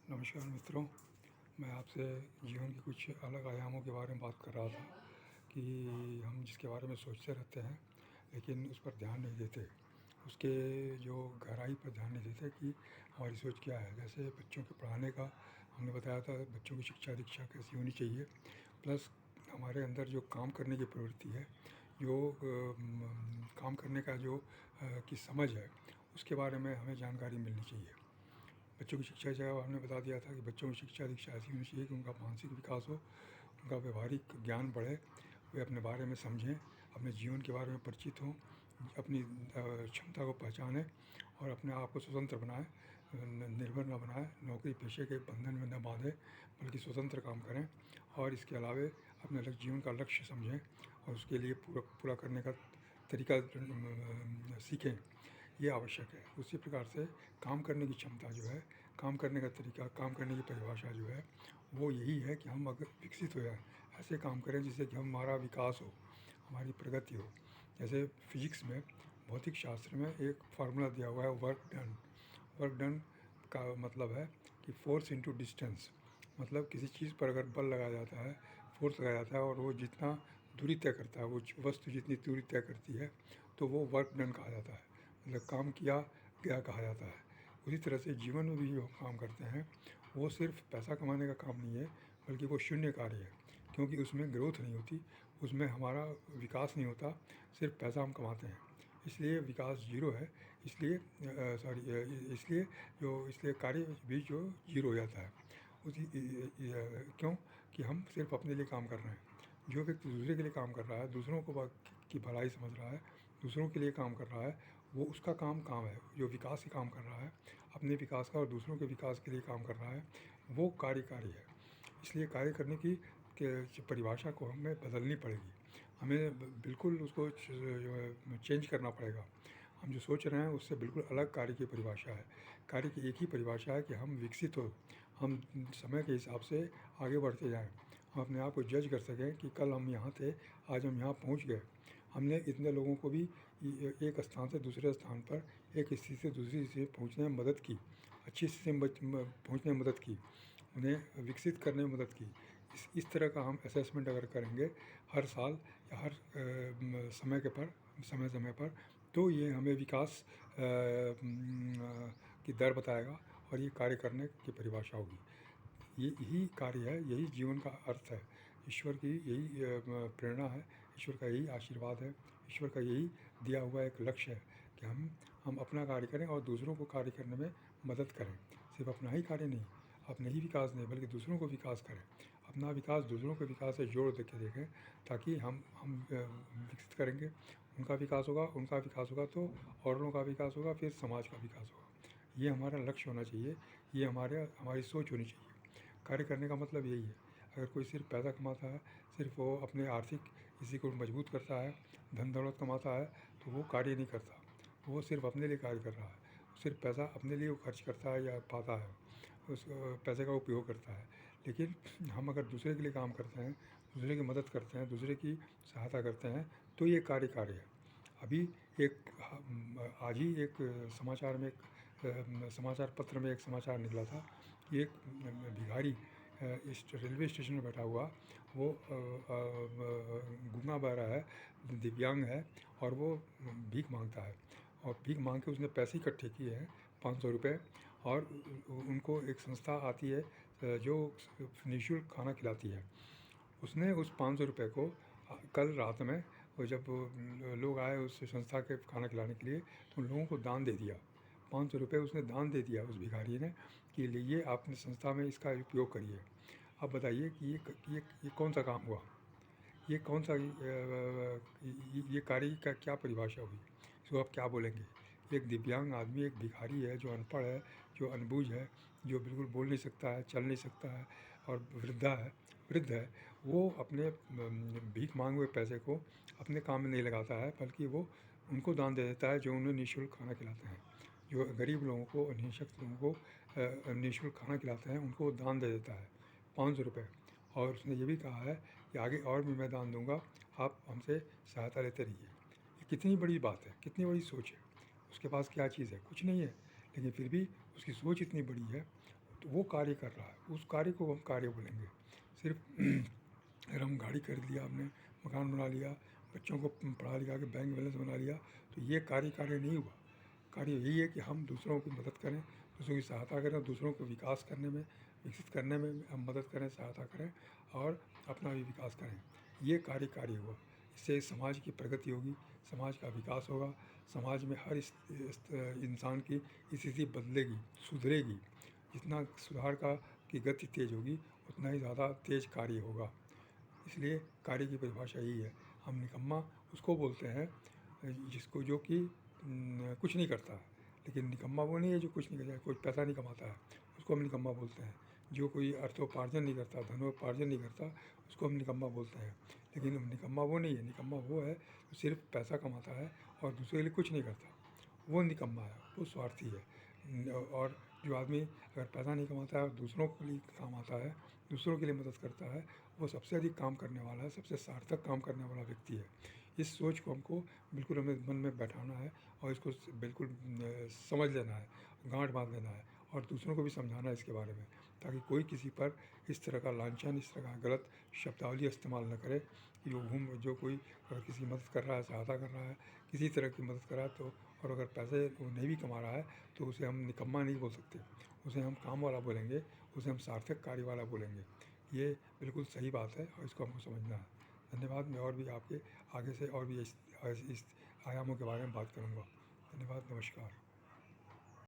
नमस्कार मित्रों, मैं आपसे जीवन के कुछ अलग आयामों के बारे में बात कर रहा था कि हम जिसके बारे में सोचते रहते हैं लेकिन उस पर ध्यान नहीं देते, उसके जो गहराई पर ध्यान नहीं देते कि हमारी सोच क्या है। जैसे बच्चों के पढ़ाने का हमने बताया था, बच्चों की शिक्षा दीक्षा कैसी होनी चाहिए, प्लस हमारे अंदर जो काम करने की प्रवृत्ति है, जो काम करने का जो की समझ है, उसके बारे में हमें जानकारी मिलनी चाहिए। बच्चों की शिक्षा जगह हमने बता दिया था कि बच्चों की शिक्षा दीक्षा ऐसी होनी चाहिए कि उनका मानसिक विकास हो, उनका व्यवहारिक ज्ञान बढ़े, वे अपने बारे में समझें, अपने जीवन के बारे में परिचित हों, अपनी क्षमता को पहचानें और अपने आप को स्वतंत्र बनाएं, निर्भर न बनाएं, नौकरी पेशे के बंधन में न बांधें, बल्कि स्वतंत्र काम करें। और इसके अलावे अपने जीवन का लक्ष्य समझें और उसके लिए पूरा करने का तरीका सीखें। ये आवश्यक है। उसी प्रकार से काम करने की क्षमता जो है, काम करने का तरीका, काम करने की परिभाषा जो है, वो यही है कि हम अगर विकसित हो जाएं, ऐसे काम करें जिससे कि हमारा विकास हो, हमारी प्रगति हो। जैसे फिजिक्स में, भौतिक शास्त्र में एक फार्मूला दिया हुआ है, वर्क डन। वर्क डन का मतलब है कि फोर्स इंटू डिस्टेंस, मतलब किसी चीज़ पर अगर बल लगाया जाता है, फोर्स लगाया जाता है और वो जितना दूरी तय करता है, वो वस्तु जितनी दूरी तय करती है, तो वो वर्क डन कहा जाता है, मतलब काम किया गया कहा जाता है। उसी तरह से जीवन में भी जो काम करते हैं, वो सिर्फ पैसा कमाने का काम नहीं है, बल्कि वो शून्य कार्य है, क्योंकि उसमें ग्रोथ नहीं होती, उसमें हमारा विकास नहीं होता, सिर्फ पैसा हम कमाते हैं, इसलिए विकास जीरो है। इसलिए इसलिए कार्य भी जो जीरो हो जाता है उसी क्यों कि हम सिर्फ अपने लिए काम कर रहे हैं। जो व्यक्ति दूसरे के लिए काम कर रहा है, दूसरों को की भलाई समझ रहा है, दूसरों के लिए काम कर रहा है, वो उसका काम है। जो विकास ही काम कर रहा है, अपने विकास का और दूसरों के विकास के लिए काम कर रहा है, वो कार्य है। इसलिए कार्य करने की परिभाषा को हमें बदलनी पड़ेगी, हमें बिल्कुल उसको जो है चेंज करना पड़ेगा। हम जो सोच रहे हैं उससे बिल्कुल अलग कार्य की परिभाषा है। कार्य की एक ही परिभाषा है कि हम विकसित हो, हम समय के हिसाब से आगे बढ़ते जाएं, हम अपने आप को जज कर सकें कि कल हम यहाँ थे, आज हम यहाँ पहुँच गए। हमने इतने लोगों को भी एक स्थान से दूसरे स्थान पर, एक स्थिति से दूसरी स्थिति पहुँचने में मदद की, अच्छी स्थिति में पहुँचने में मदद की, उन्हें विकसित करने में मदद की। इस तरह का हम असेसमेंट अगर करेंगे हर साल या हर समय समय पर, तो ये हमें विकास की दर बताएगा और ये कार्य करने की परिभाषा होगी। यही कार्य है, यही जीवन का अर्थ है, ईश्वर की यही प्रेरणा है, ईश्वर का यही आशीर्वाद है, ईश्वर का यही दिया हुआ एक लक्ष्य है कि हम अपना कार्य करें और दूसरों को कार्य करने में मदद करें। सिर्फ अपना ही कार्य नहीं, अपने ही विकास नहीं, बल्कि दूसरों को विकास करें। अपना विकास दूसरों के विकास से जोड़ देके देखें, ताकि हम विकसित करेंगे, उनका विकास होगा तो औरों का विकास होगा, फिर समाज का विकास होगा। ये हमारा लक्ष्य होना चाहिए, ये हमारी सोच होनी चाहिए। कार्य करने का मतलब यही है। अगर कोई सिर्फ पैसा कमाता है, सिर्फ वो अपने आर्थिक किसी को मजबूत करता है, धन दौलत कमाता है, तो वो कार्य नहीं करता, वो सिर्फ अपने लिए कार्य कर रहा है। सिर्फ पैसा अपने लिए वो खर्च करता है या पाता है, उस पैसे का उपयोग करता है। लेकिन हम अगर दूसरे के लिए काम करते हैं, दूसरे की मदद करते हैं, दूसरे की सहायता करते हैं, तो ये कार्य है। अभी आज ही एक समाचार पत्र में एक समाचार निकला था कि एक भिखारी इस रेलवे स्टेशन में बैठा हुआ, वो गूंगा बहरा है, दिव्यांग है, और वो भीख मांगता है, और भीख मांग के उसने पैसे इकट्ठे किए हैं, 500 रुपये। और उनको एक संस्था आती है जो निःशुल्क खाना खिलाती है। उसने उस 500 रुपये को कल रात में, वो जब लोग आए उस संस्था के खाना खिलाने के लिए, तो उन लोगों को दान दे दिया। 500 रुपये उसने दान दे दिया उस भिखारी ने कि लीजिए, अपनी संस्था में इसका उपयोग करिए। अब बताइए कि ये कौन सा काम हुआ, ये कौन सा ये कार्य का क्या परिभाषा हुई, इसको आप क्या बोलेंगे? एक दिव्यांग आदमी, एक भिखारी है, जो अनपढ़ है, जो अनबूझ है, जो बिल्कुल बोल नहीं सकता है, चल नहीं सकता है, और वृद्ध है, वो अपने भीख मांगे हुए पैसे को अपने काम में नहीं लगाता है, बल्कि वो उनको दान दे देता है जो उन्हें निःशुल्क खाना खिलाते हैं। जो गरीब लोगों को, निःशक्त लोगों को निःशुल्क खाना खिलाते हैं, उनको दान दे देता है, 500 रुपये। और उसने ये भी कहा है कि आगे और भी मैं दान दूंगा, आप हमसे सहायता लेते रहिए। ये कितनी बड़ी बात है, कितनी बड़ी सोच है। उसके पास क्या चीज़ है? कुछ नहीं है, लेकिन फिर भी उसकी सोच इतनी बड़ी है, तो वो कार्य कर रहा है, उस कार्य को हम कार्य बोलेंगे। सिर्फ अगर हम गाड़ी खरीद लिया, हमने मकान बना लिया, बच्चों को पढ़ा लिखा के बैंक बैलेंस बना लिया, तो ये कार्य नहीं हुआ। कार्य यही है कि हम दूसरों की मदद करें, दूसरों की सहायता करें, दूसरों को विकास करने में, विकसित करने में हम मदद करें, सहायता करें और अपना भी विकास करें। ये कार्य हुआ। इससे समाज की प्रगति होगी, समाज का विकास होगा, समाज में हर इस इंसान की स्थिति बदलेगी, सुधरेगी। जितना सुधार की गति तेज़ होगी, उतना ही ज़्यादा तेज़ कार्य होगा। इसलिए कार्य की परिभाषा यही है। हम निकम्मा उसको बोलते हैं जिसको जो कि कुछ नहीं करता। लेकिन निकम्मा वो नहीं है जो कुछ नहीं करता, कोई पैसा नहीं कमाता है, उसको हम निकम्मा बोलते हैं। जो कोई अर्थोपार्जन नहीं करता, धनोपार्जन नहीं करता, उसको हम निकम्मा बोलते हैं। लेकिन निकम्मा वो नहीं है। निकम्मा वो है जो सिर्फ पैसा कमाता है और दूसरे के लिए कुछ नहीं करता, वो निकम्मा है, वो स्वार्थी है। और जो आदमी अगर पैसा नहीं कमाता है और दूसरों के लिए काम आता है, दूसरों के लिए मदद करता है, वो सबसे अधिक काम करने वाला है, सबसे सार्थक काम करने वाला व्यक्ति है। इस सोच को हमको बिल्कुल हमें मन में बैठाना है और इसको बिल्कुल समझ लेना है, गांठ बांध लेना है और दूसरों को भी समझाना है इसके बारे में, ताकि कोई किसी पर इस तरह का लांछन, इस तरह का गलत शब्दावली इस्तेमाल न करे कि जो कोई अगर किसी की मदद कर रहा है, सहायता कर रहा है, किसी तरह की मदद कर रहा है, तो और अगर पैसे वो नहीं भी कमा रहा है, तो उसे हम निकम्मा नहीं बोल सकते, उसे हम काम वाला बोलेंगे, उसे हम सार्थक कार्य वाला बोलेंगे। ये बिल्कुल सही बात है और इसको हमको समझना है। धन्यवाद। मैं और भी आपके आगे से और भी इस आयामों के बारे में बात करूँगा। धन्यवाद, नमस्कार।